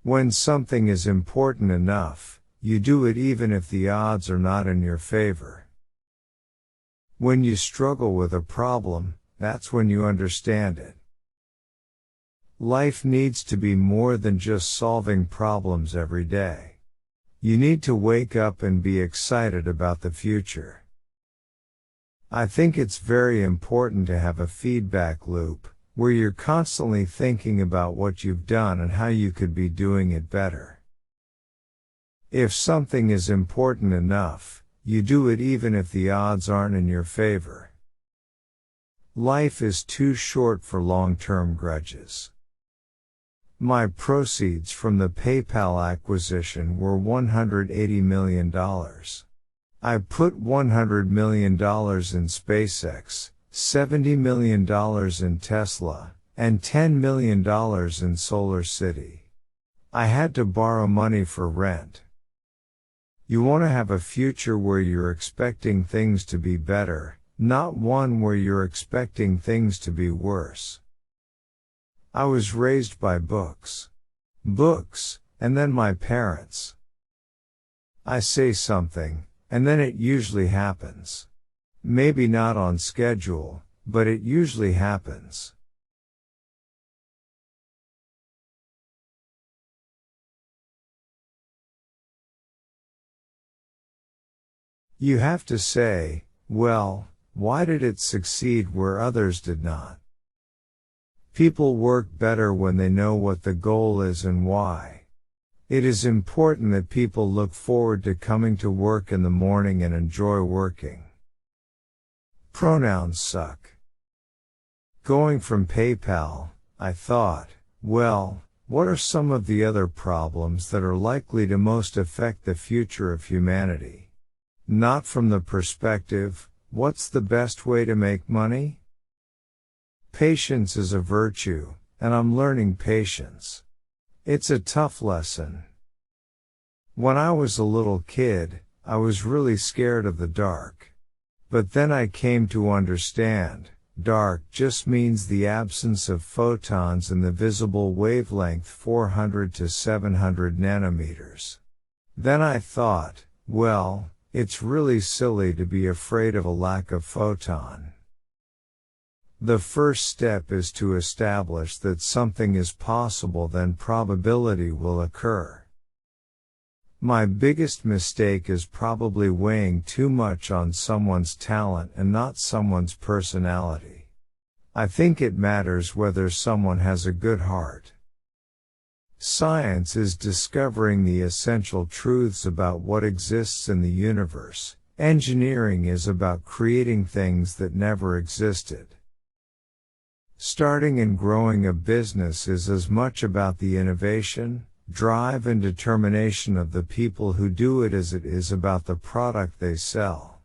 When something is important enough, you do it even if the odds are not in your favor. When you struggle with a problem, that's when you understand it. Life needs to be more than just solving problems every day. You need to wake up and be excited about the future. I think it's very important to have a feedback loop, where you're constantly thinking about what you've done and how you could be doing it better. If something is important enough, you do it even if the odds aren't in your favor. Life is too short for long-term grudges. My proceeds from the PayPal acquisition were $180 million. I put $100 million in SpaceX, $70 million in Tesla, and $10 million in Solar City. I had to borrow money for rent. You want to have a future where you're expecting things to be better, not one where you're expecting things to be worse. I was raised by books, and then my parents. I say something, and then it usually happens. Maybe not on schedule, but it usually happens. You have to say, well, why did it succeed where others did not? People work better when they know what the goal is and why. It is important that people look forward to coming to work in the morning and enjoy working. Pronouns suck. Going from PayPal, I thought, well, what are some of the other problems that are likely to most affect the future of humanity? Not from the perspective, what's the best way to make money? Patience is a virtue, and I'm learning patience. It's a tough lesson. When I was a little kid, I was really scared of the dark. But then I came to understand, dark just means the absence of photons in the visible wavelength 400 to 700 nanometers. Then I thought, well, it's really silly to be afraid of a lack of photon. The first step is to establish that something is possible, then probability will occur. My biggest mistake is probably weighing too much on someone's talent and not someone's personality. I think it matters whether someone has a good heart. Science is discovering the essential truths about what exists in the universe. Engineering is about creating things that never existed. Starting and growing a business is as much about the innovation, drive and determination of the people who do it as it is about the product they sell.